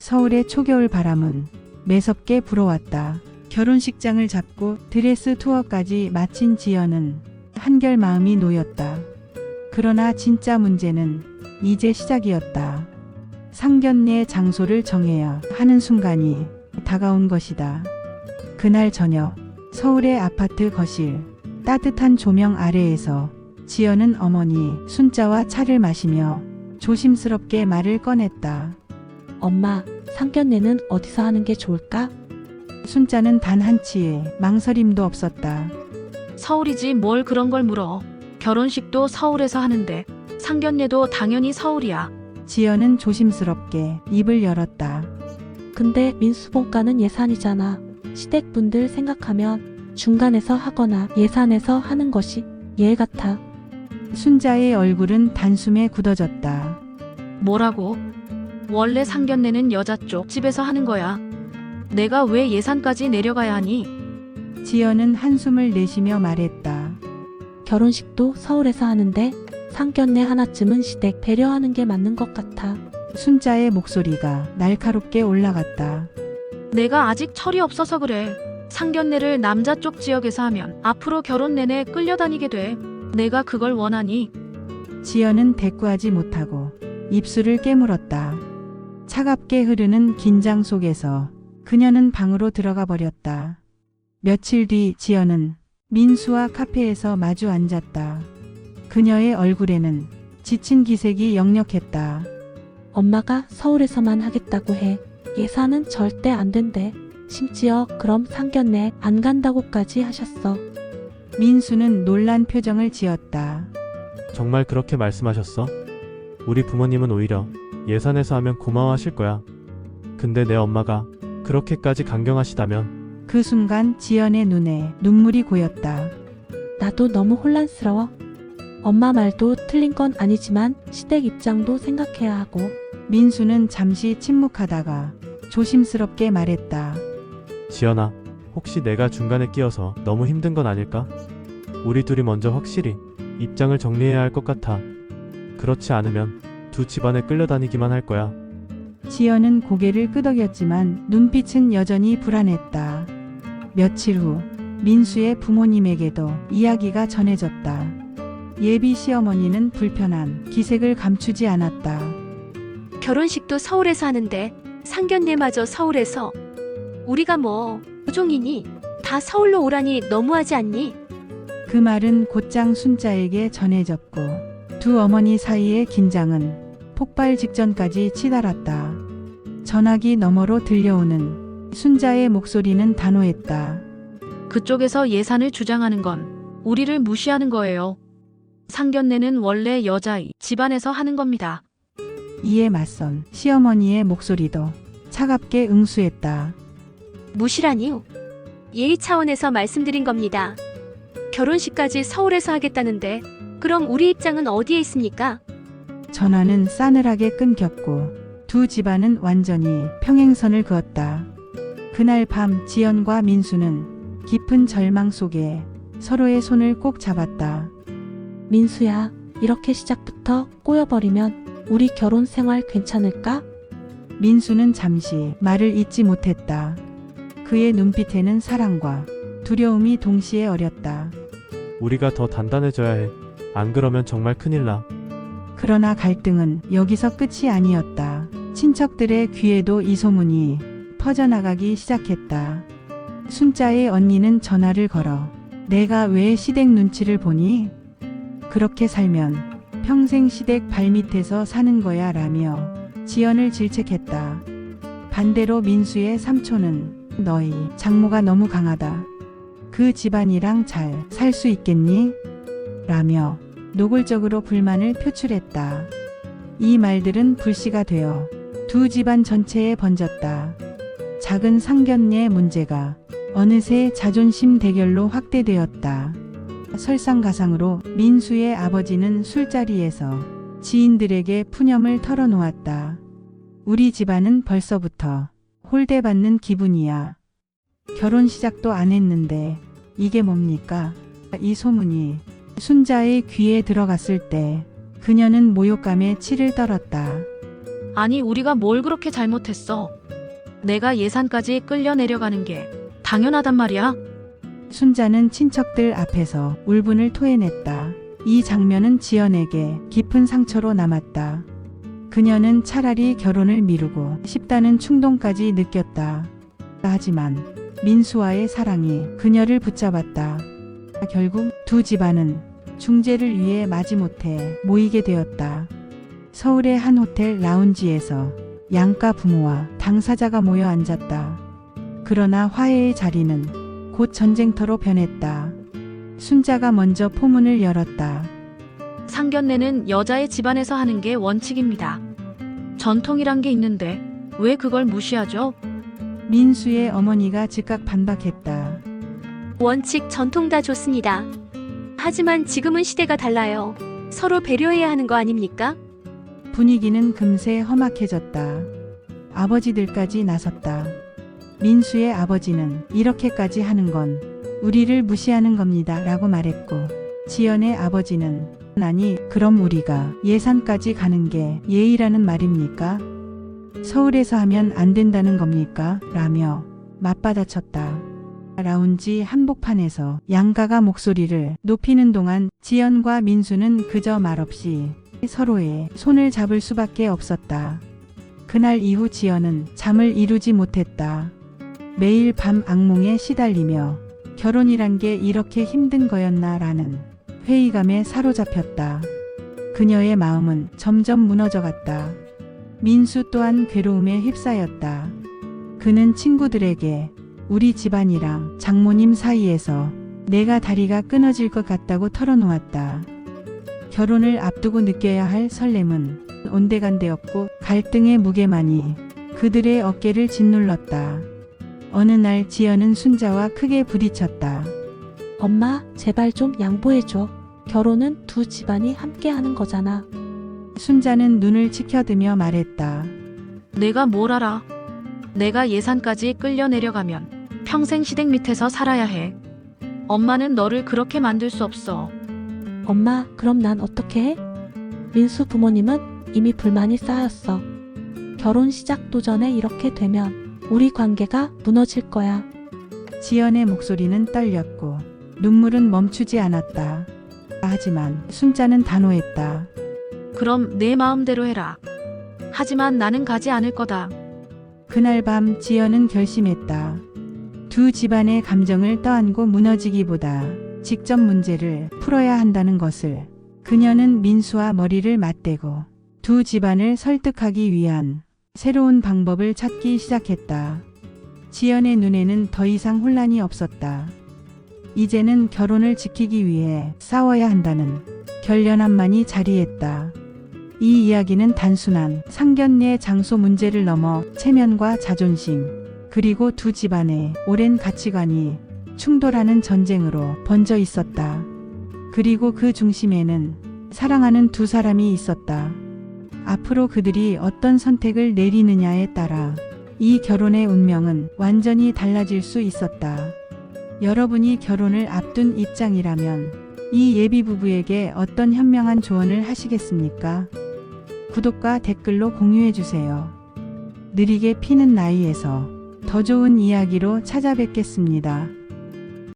서울의 초겨울 바람은 매섭게 불어왔다. 결혼식장을 잡고 드레스 투어까지 마친 지연은 한결 마음이 놓였다. 그러나 진짜 문제는 이제 시작이었다. 상견례 장소를 정해야 하는 순간이 다가온 것이다. 그날 저녁 서울의 아파트 거실 따뜻한 조명 아래에서 지연은 어머니 순자와 차를 마시며 조심스럽게 말을 꺼냈다. 엄마, 상견례는 어디서 하는 게 좋을까? 순자는 단 한치의 망설임도 없었다. 서울이지 뭘 그런 걸 물어. 결혼식도 서울에서 하는데 상견례도 당연히 서울이야. 지연은 조심스럽게 입을 열었다. 근데 민수본가는 예산이잖아. 시댁분들 생각하면 중간에서 하거나 예산에서 하는 것이 예의 같아. 순자의 얼굴은 단숨에 굳어졌다. 뭐라고? 원래 상견례는 여자 쪽 집에서 하는 거야. 내가 왜 예산까지 내려가야 하니? 지연은 한숨을 내쉬며 말했다. 결혼식도 서울에서 하는데 상견례 하나쯤은 시댁 배려하는 게 맞는 것 같아. 순자의 목소리가 날카롭게 올라갔다. 내가 아직 철이 없어서 그래. 상견례를 남자 쪽 지역에서 하면 앞으로 결혼 내내 끌려다니게 돼. 내가 그걸 원하니? 지연은 대꾸하지 못하고 입술을 깨물었다. 차갑게 흐르는 긴장 속에서 그녀는 방으로 들어가 버렸다. 며칠 뒤 지연은 민수와 카페에서 마주 앉았다. 그녀의 얼굴에는 지친 기색이 역력했다. 엄마가 서울에서만 하겠다고 해. 예산은 절대 안 된대. 심지어 그럼 상견례 안 간다고까지 하셨어. 민수는 놀란 표정을 지었다. 정말 그렇게 말씀하셨어? 우리 부모님은 오히려 예산에서 하면 고마워하실 거야. 근데 내 엄마가 그렇게까지 강경하시다면. 그 순간 지연의 눈에 눈물이 고였다. 나도 너무 혼란스러워. 엄마 말도 틀린 건 아니지만 시댁 입장도 생각해야 하고. 민수는 잠시 침묵하다가 조심스럽게 말했다. 지연아, 혹시 내가 중간에 끼어서 너무 힘든 건 아닐까? 우리 둘이 먼저 확실히 입장을 정리해야 할 것 같아. 그렇지 않으면 두 집안에 끌려다니기만 할 거야. 지연은 고개를 끄덕였지만 눈빛은 여전히 불안했다. 며칠 후 민수의 부모님에게도 이야기가 전해졌다. 예비 시어머니는 불편한 기색을 감추지 않았다. 결혼식도 서울에서 하는데 상견례마저 서울에서. 우리가 뭐 조종이니? 다 서울로 오라니 너무하지 않니? 그 말은 곧장 순자에게 전해졌고 두 어머니 사이의 긴장은 폭발 직전까지 치달았다. 전화기 너머로 들려오는 순자의 목소리는 단호했다. 그쪽에서 예산을 주장하는 건 우리를 무시하는 거예요. 상견례는 원래 여자의 집안에서 하는 겁니다. 이에 맞선 시어머니의 목소리도 차갑게 응수했다. 무시라니요? 예의 차원에서 말씀드린 겁니다. 결혼식까지 서울에서 하겠다는데 그럼 우리 입장은 어디에 있습니까? 전화는 싸늘하게 끊겼고 두 집안은 완전히 평행선을 그었다. 그날 밤 지연과 민수는 깊은 절망 속에 서로의 손을 꼭 잡았다. 민수야, 이렇게 시작부터 꼬여버리면 우리 결혼 생활 괜찮을까? 민수는 잠시 말을 잇지 못했다. 그의 눈빛에는 사랑과 두려움이 동시에 어렸다. 우리가 더 단단해져야 해. 안 그러면 정말 큰일 나. 그러나 갈등은 여기서 끝이 아니었다. 친척들의 귀에도 이 소문이 퍼져나가기 시작했다. 순자의 언니는 전화를 걸어 내가 왜 시댁 눈치를 보니? 그렇게 살면 평생 시댁 발밑에서 사는 거야 라며 지연을 질책했다. 반대로 민수의 삼촌은 너희 장모가 너무 강하다. 그 집안이랑 잘 살 수 있겠니? 라며 노골적으로 불만을 표출했다. 이 말들은 불씨가 되어 두 집안 전체에 번졌다. 작은 상견례 문제가 어느새 자존심 대결로 확대되었다. 설상가상으로 민수의 아버지는 술자리에서 지인들에게 푸념을 털어놓았다. 우리 집안은 벌써부터 홀대받는 기분이야. 결혼 시작도 안 했는데 이게 뭡니까? 이 소문이 순자의 귀에 들어갔을 때 그녀는 모욕감에 치를 떨었다. 아니, 우리가 뭘 그렇게 잘못했어? 내가 예산까지 끌려 내려가는 게 당연하단 말이야. 순자는 친척들 앞에서 울분을 토해냈다. 이 장면은 지연에게 깊은 상처로 남았다. 그녀는 차라리 결혼을 미루고 싶다는 충동까지 느꼈다. 하지만 민수와의 사랑이 그녀를 붙잡았다. 결국 두 집안은 중재를 위해 마지못해 모이게 되었다. 서울의 한 호텔 라운지에서 양가 부모와 당사자가 모여 앉았다. 그러나 화해의 자리는 곧 전쟁터로 변했다. 순자가 먼저 포문을 열었다. 상견례는 여자의 집안에서 하는 게 원칙입니다. 전통이란 게 있는데 왜 그걸 무시하죠? 민수의 어머니가 즉각 반박했다. 원칙, 전통 다 좋습니다. 하지만 지금은 시대가 달라요. 서로 배려해야 하는 거 아닙니까? 분위기는 금세 험악해졌다. 아버지들까지 나섰다. 민수의 아버지는 이렇게까지 하는 건 우리를 무시하는 겁니다 라고 말했고, 지연의 아버지는 아니, 그럼 우리가 예산까지 가는 게 예의라는 말입니까? 서울에서 하면 안 된다는 겁니까? 라며 맞받아쳤다. 라운지 한복판에서 양가가 목소리를 높이는 동안 지연과 민수는 그저 말없이 서로의 손을 잡을 수밖에 없었다. 그날 이후 지연은 잠을 이루지 못했다. 매일 밤 악몽에 시달리며 결혼이란 게 이렇게 힘든 거였나 라는 회의감에 사로잡혔다. 그녀의 마음은 점점 무너져갔다. 민수 또한 괴로움에 휩싸였다. 그는 친구들에게 우리 집안이랑 장모님 사이에서 내가 다리가 끊어질 것 같다고 털어놓았다. 결혼을 앞두고 느껴야 할 설렘은 온데간데없고 갈등의 무게만이 그들의 어깨를 짓눌렀다. 어느 날 지연은 순자와 크게 부딪혔다. 엄마, 제발 좀 양보해줘. 결혼은 두 집안이 함께 하는 거잖아. 순자는 눈을 치켜드며 말했다. 내가 뭘 알아? 내가 예산까지 끌려 내려가면 평생 시댁 밑에서 살아야 해. 엄마는 너를 그렇게 만들 수 없어. 엄마, 그럼 난 어떻게 해? 민수 부모님은 이미 불만이 쌓였어. 결혼 시작도 전에 이렇게 되면 우리 관계가 무너질 거야. 지연의 목소리는 떨렸고 눈물은 멈추지 않았다. 하지만 순자는 단호했다. 그럼 내 마음대로 해라. 하지만 나는 가지 않을 거다. 그날 밤 지연은 결심했다. 두 집안의 감정을 떠안고 무너지기보다 직접 문제를 풀어야 한다는 것을. 그녀는 민수와 머리를 맞대고 두 집안을 설득하기 위한 새로운 방법을 찾기 시작했다. 지연의 눈에는 더 이상 혼란이 없었다. 이제는 결혼을 지키기 위해 싸워야 한다는 결연함만이 자리했다. 이 이야기는 단순한 상견례 장소 문제를 넘어 체면과 자존심, 그리고 두 집안의 오랜 가치관이 충돌하는 전쟁으로 번져 있었다. 그리고 그 중심에는 사랑하는 두 사람이 있었다. 앞으로 그들이 어떤 선택을 내리느냐에 따라 이 결혼의 운명은 완전히 달라질 수 있었다. 여러분이 결혼을 앞둔 입장이라면 이 예비 부부에게 어떤 현명한 조언을 하시겠습니까? 구독과 댓글로 공유해주세요. 느리게 피는 나이에서 더 좋은 이야기로 찾아뵙겠습니다.